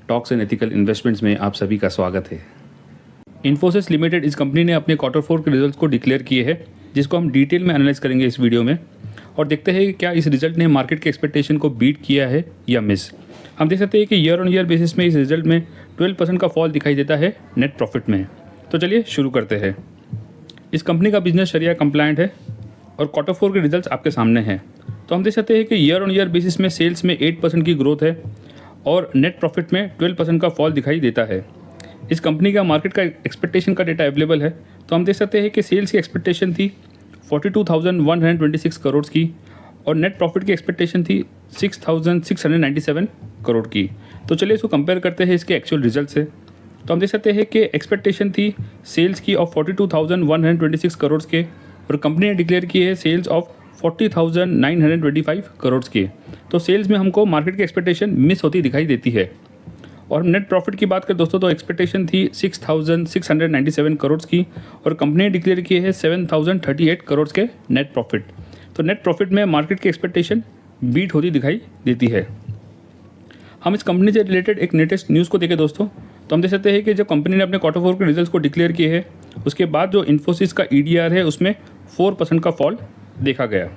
Talks and ethical investments में आप सभी का स्वागत है। इन्फोसिस लिमिटेड इस कंपनी ने अपने Q4 के रिजल्ट्स को डिक्लेयर किए हैं, जिसको हम डिटेल में एनालाइज करेंगे इस वीडियो में और देखते हैं कि क्या इस रिजल्ट ने मार्केट के एक्सपेक्टेशन को बीट किया है या मिस। हम देख सकते हैं कि ईयर ऑन ईयर बेसिस में इस रिजल्ट में 12% का फॉल दिखाई देता है नेट प्रॉफिट में। तो चलिए शुरू करते हैं। इस कंपनी का बिजनेस शरिया कंप्लायंट है और Q4 के रिजल्ट्स आपके सामने हैं। तो हम देख सकते हैं कि ईयर ऑन ईयर बेसिस में सेल्स में 8% की ग्रोथ है और नेट प्रॉफिट में 12% का फॉल दिखाई देता है। इस कंपनी का मार्केट का एक्सपेक्टेशन का डेटा अवेलेबल है। तो हम देख सकते हैं कि सेल्स की एक्सपेक्टेशन थी 42,126 करोड़ की और नेट प्रॉफिट की एक्सपेक्टेशन थी 6,697 करोड़ की। तो चलिए इसको कंपेयर करते हैं इसके एक्चुअल रिजल्ट से। तो हम देख सकते हैं कि एक्सपेक्टेशन थी सेल्स की ऑफ 42,126 करोड़ के और कंपनी ने डिक्लेयर की है सेल्स ऑफ 40,925 करोड़ की। तो सेल्स में हमको मार्केट की एक्सपेक्टेशन मिस होती दिखाई देती है। और नेट प्रॉफिट की बात करें दोस्तों तो एक्सपेक्टेशन थी 6,697 करोड़ की और कंपनी ने डिक्लेयर किए हैं 7,038 करोड़ के नेट प्रॉफिट। तो नेट प्रॉफिट में मार्केट की एक्सपेक्टेशन बीट होती दिखाई देती है। हम इस कंपनी से रिलेटेड एक लेटेस्ट न्यूज़ को देखें दोस्तों, तो हम देख सकते हैं कि जब कंपनी ने अपने Q4 के रिजल्ट्स को डिक्लेयर किए हैं उसके बाद जो इन्फोसिस का EDR है उसमें 4% का फॉल देखा गया।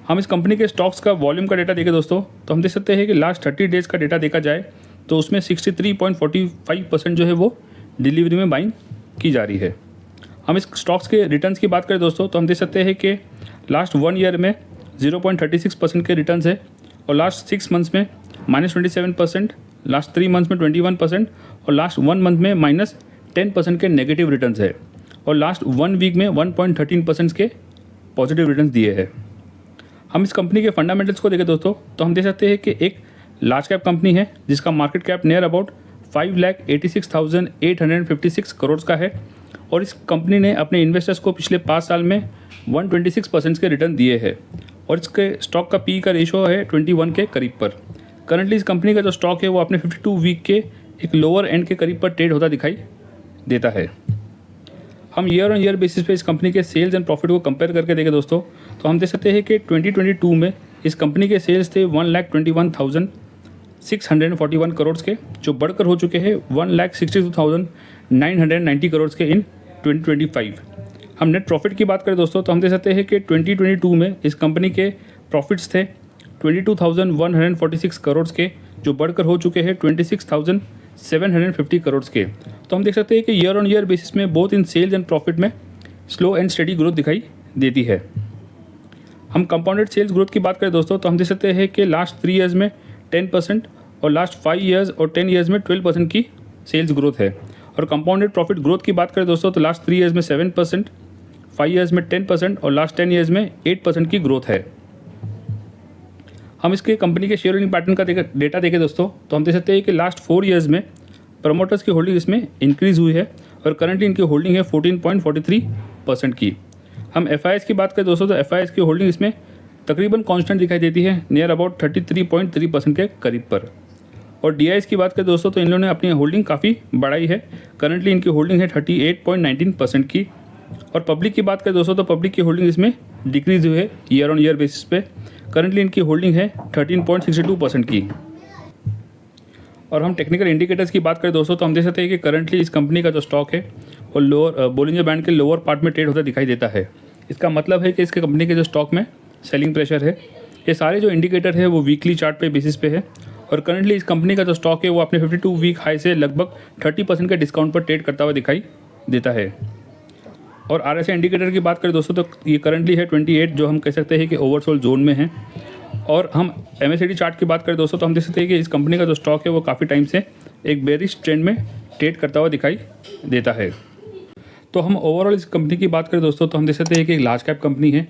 हम इस कंपनी के स्टॉक्स का वॉल्यूम का डेटा देखें दोस्तों, तो हम देख सकते हैं कि लास्ट 30 डेज़ का डेटा देखा जाए तो उसमें 63.45% जो है वो डिलीवरी में बाइंग की जा रही है। हम इस स्टॉक्स के रिटर्न्स की बात करें दोस्तों, तो हम देख सकते हैं कि लास्ट 1 ईयर में 0.36% के रिटर्न्स है और लास्ट 6 मंथ्स में -27%, लास्ट 3 मंथ्स में 21% और लास्ट 1 मंथ में -10% के नेगेटिव रिटर्न्स है और लास्ट 1 वीक में 1.13% के पॉजिटिव रिटर्न्स दिए हैं। हम इस कंपनी के फंडामेंटल्स को देखें दोस्तों, तो हम देख सकते हैं कि एक लार्ज कैप कंपनी है जिसका market cap near about 5,86,856 crore का है और इस कंपनी ने अपने इन्वेस्टर्स को पिछले 5 साल में 126% के रिटर्न दिए हैं और इसके स्टॉक का पी का रेशो है 21 के करीब पर। करंटली इस कंपनी का जो स्टॉक है वो अपने 52 वीक के एक लोअर एंड के करीब पर ट्रेड होता दिखाई देता है। हम ईयर ऑन ईयर बेसिस पे इस कंपनी के सेल्स एंड प्रॉफिट को कंपेयर करके देखें दोस्तों, तो हम देख सकते हैं कि 2022 में इस कंपनी के सेल्स थे 1,21,641 करोड़ के, जो बढ़कर हो चुके हैं 1,62,990 करोड़ के इन 2025। हम नेट प्रॉफिट की बात करें दोस्तों, तो हम देख सकते हैं कि 2022 में इस कंपनी के प्रॉफिट्स थे 22,146 करोड़ के, जो बढ़कर हो चुके हैं 26,750 करोड़ के। तो हम देख सकते हैं कि ईयर ऑन ईयर बेसिस में both in sales and profit में स्लो एंड स्टेडी ग्रोथ दिखाई देती है। हम कंपाउंडेड सेल्स ग्रोथ की बात करें दोस्तों, तो हम देख सकते हैं कि लास्ट 3 ईयर्स में 10% और लास्ट 5 ईयर्स और 10 ईयर्स में 12% की सेल्स ग्रोथ है। और कंपाउंडेड प्रॉफिट ग्रोथ की बात करें दोस्तों, तो लास्ट 3 ईयर्स में 7%, 5 ईयर्स में 10% और लास्ट 10 ईयर्स में 8% की ग्रोथ है। हम इसके कंपनी के शेयर होल्डिंग पैटर्न का डेटा देखें दोस्तों, तो हम देख सकते हैं कि लास्ट 4 ईयर्स में प्रमोटर्स की होल्डिंग इसमें इंक्रीज हुई है और करंटली इनकी होल्डिंग है 14.43% की। हम FIS की बात करें दोस्तों, तो FIS की होल्डिंग इसमें तकरीबन कांस्टेंट दिखाई देती है नियर अबाउट 33.3% के करीब पर। और DIS की बात करें दोस्तों, तो इन लोगों ने अपनी होल्डिंग काफ़ी बढ़ाई है। करंटली इनकी होल्डिंग है 38.19% की। और पब्लिक की बात करें दोस्तों, तो पब्लिक की होल्डिंग इसमें डिक्रीज हुई है ईयर ऑन ईयर बेसिस पे। करंटली इनकी होल्डिंग है 13.62% की। और हम टेक्निकल इंडिकेटर्स की बात करें दोस्तों, तो हम देख सकते हैं कि करंटली इस कंपनी का जो स्टॉक है वो लोअर बोलिंजर बैंड के लोअर पार्ट में ट्रेड होता दिखाई देता है। इसका मतलब है कि इसके कंपनी के जो स्टॉक में सेलिंग प्रेशर है। ये सारे जो इंडिकेटर है वो वीकली चार्ट पे बेसिस पे है और करंटली इस कंपनी का जो स्टॉक है वो अपने 52 वीक हाई से लगभग 30% के डिस्काउंट पर ट्रेड करता हुआ दिखाई देता है। और RSI इंडिकेटर की बात करें दोस्तों, तो ये करंटली है 28, जो हम कह सकते हैं कि ओवरसोल्ड जोन में है। और हम MACD चार्ट की बात करें दोस्तों, तो हम देख सकते हैं कि इस कंपनी का जो स्टॉक है वो काफ़ी टाइम से एक बेरिश ट्रेंड में ट्रेड करता हुआ दिखाई देता है। तो हम ओवरऑल इस कंपनी की बात करें दोस्तों, तो हम देख सकते हैं कि एक लार्ज कैप कंपनी है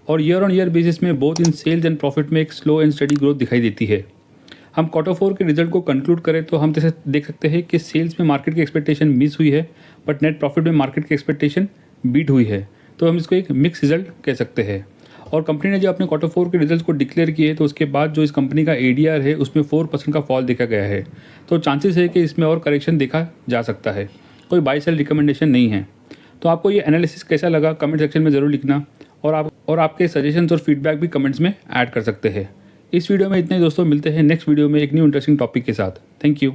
और ईयर ऑन ईयर बेसिस में both in sales and profit में एक स्लो एंड स्टडी ग्रोथ दिखाई देती है। हम Q4 के रिजल्ट को कंक्लूड करें तो हम देख सकते हैं कि सेल्स में मार्केट की एक्सपेक्टेशन मिस हुई है बट नेट प्रॉफिट में मार्केट की एक्सपेक्टेशन बीट हुई है। तो हम इसको एक मिक्स रिजल्ट कह सकते हैं। और कंपनी ने जो अपने Q4 के रिजल्ट्स को डिक्लेयर किए तो उसके बाद जो इस कंपनी का ADR है उसमें 4% का फॉल देखा गया है। तो चांसेस है कि इसमें और करेक्शन देखा जा सकता है। कोई बाय सेल रिकमेंडेशन नहीं है। तो आपको ये एनालिसिस कैसा लगा कमेंट सेक्शन में ज़रूर लिखना और आपके सजेशंस और फीडबैक भी कमेंट्स में ऐड कर सकते हैं। इस वीडियो में इतना ही दोस्तों, मिलते हैं नेक्स्ट वीडियो में एक न्यू इंटरेस्टिंग टॉपिक के साथ। Thank you.